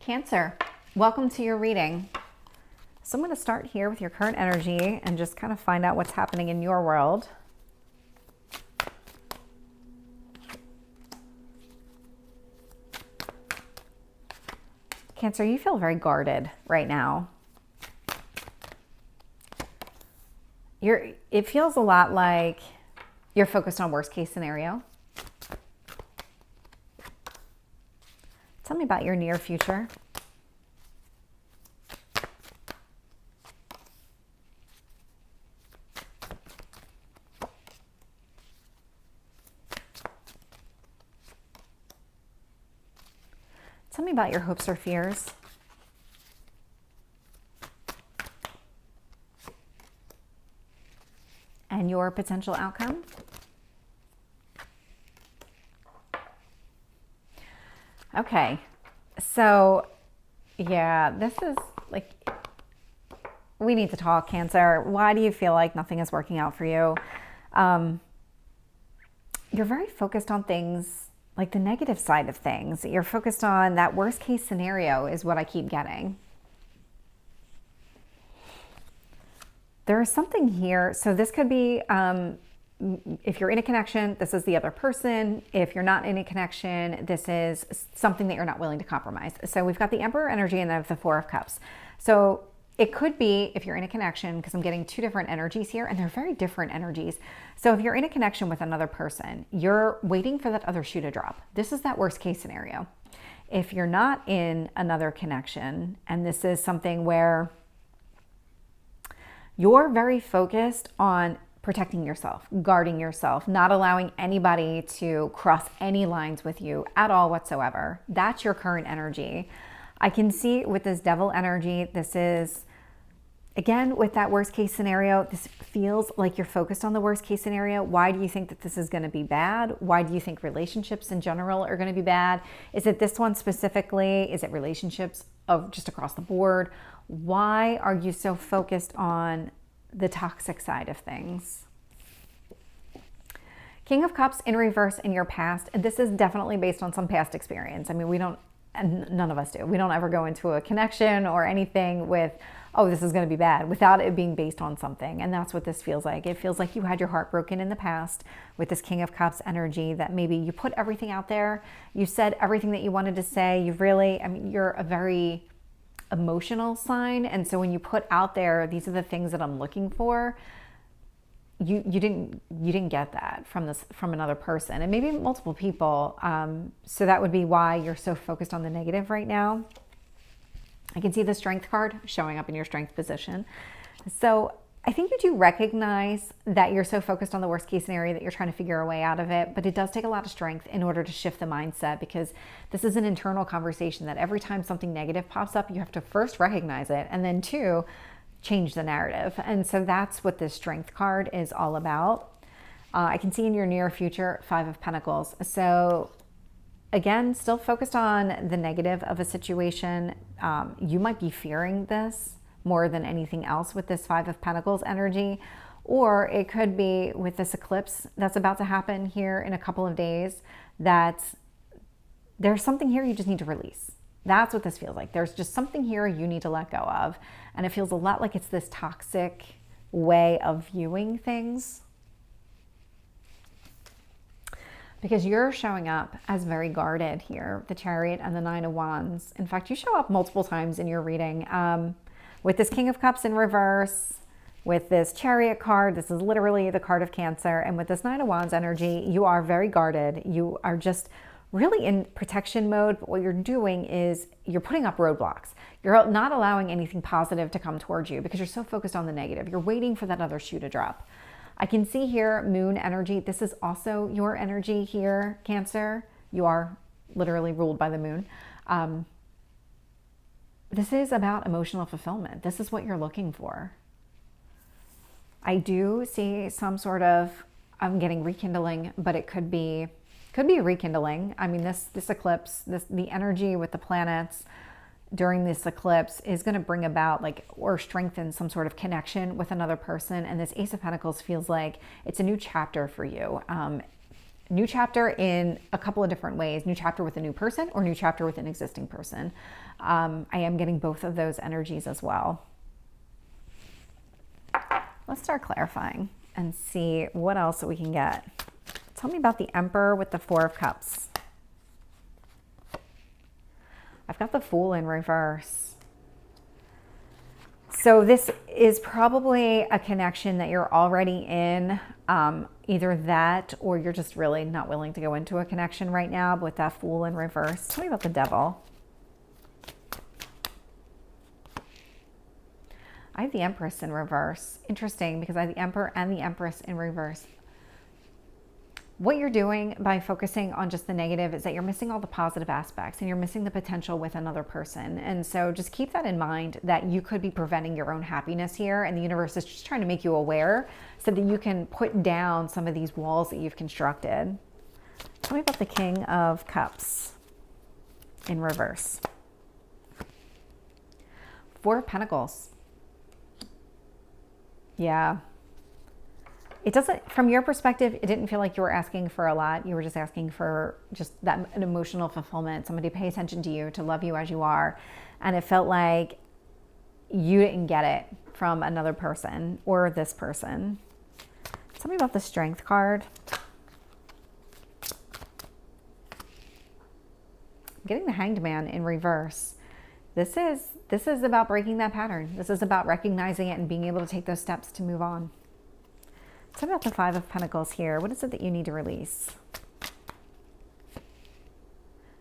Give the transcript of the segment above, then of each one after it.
Cancer, welcome to your reading. So I'm going to start here with your current energy and just kind of find out what's happening in your world. Cancer, you feel very guarded right now. It feels a lot like you're focused on worst case scenario. Tell me about your near future. Tell me about your hopes or fears. And your potential outcome. Okay, so yeah, this is like, we need to talk, Cancer. Why do you feel like nothing is working out for you? You're very focused on things like the negative side of things. You're focused on that worst case scenario is what I keep getting. There is something here. So this could be, if you're in a connection, this is the other person. If you're not in a connection, this is something that you're not willing to compromise. So we've got the Emperor energy and then the Four of Cups. So it could be if you're in a connection, because I'm getting two different energies here and they're very different energies. So if you're in a connection with another person, you're waiting for that other shoe to drop. This is that worst case scenario. If you're not in another connection, and this is something where you're very focused on protecting yourself, guarding yourself, not allowing anybody to cross any lines with you at all whatsoever. That's your current energy. I can see with this Devil energy, this is, again, with that worst case scenario, this feels like you're focused on the worst case scenario. Why do you think that this is going to be bad? Why do you think relationships in general are going to be bad? Is it this one specifically? Is it relationships of just across the board? Why are you so focused on the toxic side of things? King of Cups in reverse in your past. This is definitely based on some past experience. I mean, we don't, and none of us do. We don't ever go into a connection or anything with, oh, this is going to be bad, without it being based on something. And that's what this feels like. It feels like you had your heart broken in the past with this King of Cups energy, that maybe you put everything out there. You said everything that you wanted to say. You really, I mean, you're a very emotional sign. And so when you put out there, these are the things that I'm looking for, you didn't get that from another person, and maybe multiple people. So that would be why you're so focused on the negative right now. I can see the Strength card showing up in your Strength position. So I think you do recognize that you're so focused on the worst case scenario that you're trying to figure a way out of it, but it does take a lot of strength in order to shift the mindset, because this is an internal conversation that every time something negative pops up, you have to first recognize it, and then two, change the narrative. And so that's what this Strength card is all about. I can see in your near future, Five of Pentacles. So again, still focused on the negative of a situation. You might be fearing this more than anything else with this Five of Pentacles energy, or it could be with this eclipse that's about to happen here in a couple of days, that there's something here you just need to release. That's what this feels like. There's just something here you need to let go of. And it feels a lot like it's this toxic way of viewing things, because you're showing up as very guarded here, the Chariot and the Nine of Wands. In fact, you show up multiple times in your reading. With this King of Cups in reverse, with this Chariot card, this is literally the card of Cancer, and with this Nine of Wands energy, you are very guarded. You are just really in protection mode, but what you're doing is you're putting up roadblocks. You're not allowing anything positive to come towards you because you're so focused on the negative. You're waiting for that other shoe to drop. I can see here Moon energy. This is also your energy here, Cancer. You are literally ruled by the moon. This is about emotional fulfillment. This is what you're looking for. I do see some sort of, I'm getting rekindling, but it could be a rekindling. I mean, this eclipse, the energy with the planets during this eclipse is going to bring about or strengthen some sort of connection with another person. And this Ace of Pentacles feels like it's a new chapter for you. New chapter in a couple of different ways. New chapter with a new person or new chapter with an existing person. I am getting both of those energies as well. Let's start clarifying and see what else we can get. Tell me about the Emperor with the Four of Cups. I've got the Fool in reverse. So this is probably a connection that you're already in. Either that or you're just really not willing to go into a connection right now with that Fool in reverse. Tell me about the Devil. I have the Empress in reverse. Interesting, because I have the Emperor and the Empress in reverse. What you're doing by focusing on just the negative is that you're missing all the positive aspects and you're missing the potential with another person. And so just keep that in mind, that you could be preventing your own happiness here, and the universe is just trying to make you aware so that you can put down some of these walls that you've constructed. Tell me about the King of Cups in reverse. Four of Pentacles. Yeah. It doesn't, from your perspective, it didn't feel like you were asking for a lot. You were just asking for just that an emotional fulfillment, somebody to pay attention to you, to love you as you are. And it felt like you didn't get it from another person or this person. Tell me about the Strength card. I'm getting the Hanged Man in reverse. This is about breaking that pattern. This is about recognizing it and being able to take those steps to move on. Tell me about the Five of Pentacles here. What is it that you need to release?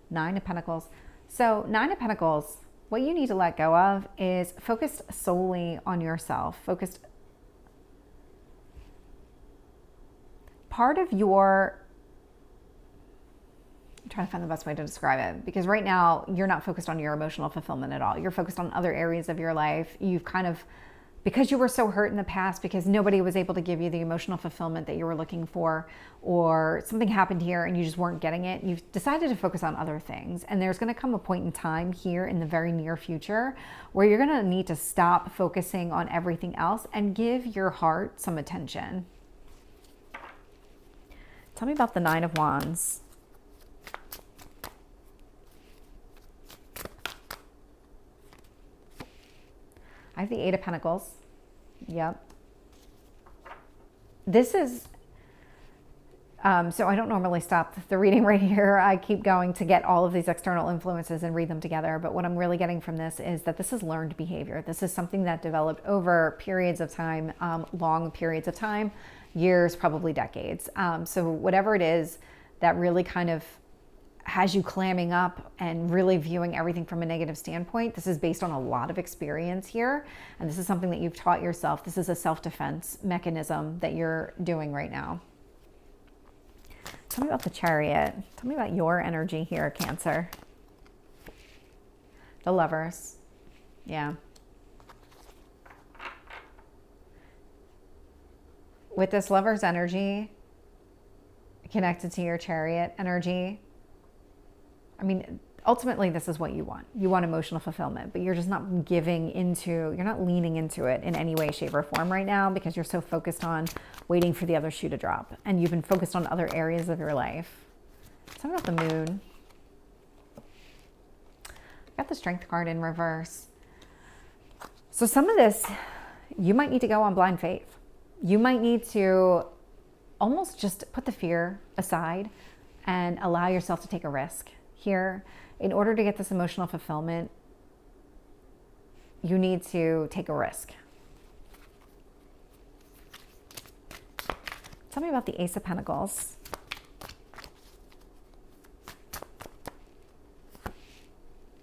Nine of Pentacles. So Nine of Pentacles, what you need to let go of is focused solely on yourself. Focused. Part of your, I'm trying to find the best way to describe it, because right now you're not focused on your emotional fulfillment at all. You're focused on other areas of your life. You've kind of, because you were so hurt in the past, because nobody was able to give you the emotional fulfillment that you were looking for, or something happened here and you just weren't getting it, you've decided to focus on other things. And there's going to come a point in time here in the very near future where you're going to need to stop focusing on everything else and give your heart some attention. Tell me about the Nine of Wands. I have the Eight of Pentacles. Yep. This is, so I don't normally stop the reading right here. I keep going to get all of these external influences and read them together. But what I'm really getting from this is that this is learned behavior. This is something that developed over periods of time, long periods of time, years, probably decades. So whatever it is that really kind of has you clamming up and really viewing everything from a negative standpoint, this is based on a lot of experience here. And this is something that you've taught yourself. This is a self-defense mechanism that you're doing right now. Tell me about the Chariot. Tell me about your energy here, Cancer. The Lovers. Yeah. With this Lover's energy connected to your Chariot energy, I mean, ultimately, this is what you want. You want emotional fulfillment, but you're just not giving into, you're not leaning into it in any way, shape, or form right now because you're so focused on waiting for the other shoe to drop. And you've been focused on other areas of your life. Tell me about the Moon. I got the Strength card in reverse. So some of this, you might need to go on blind faith. You might need to almost just put the fear aside and allow yourself to take a risk. Here, in order to get this emotional fulfillment, you need to take a risk. Tell me about the Ace of Pentacles.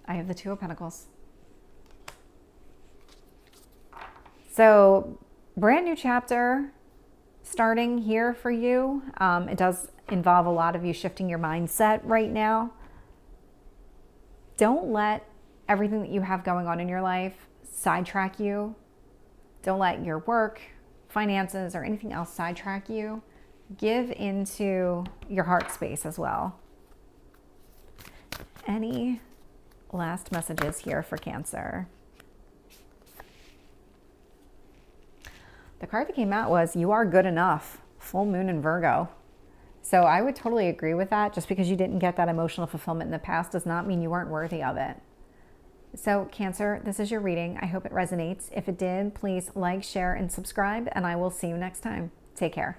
I have the Two of Pentacles. So, brand new chapter starting here for you. It does involve a lot of you shifting your mindset right now. Don't let everything that you have going on in your life sidetrack you. Don't let your work, finances, or anything else sidetrack you. Give into your heart space as well. Any last messages here for Cancer? The card that came out was You Are Good Enough, full moon in Virgo. So I would totally agree with that. Just because you didn't get that emotional fulfillment in the past does not mean you weren't worthy of it. So Cancer, this is your reading. I hope it resonates. If it did, please like, share, and subscribe, and I will see you next time. Take care.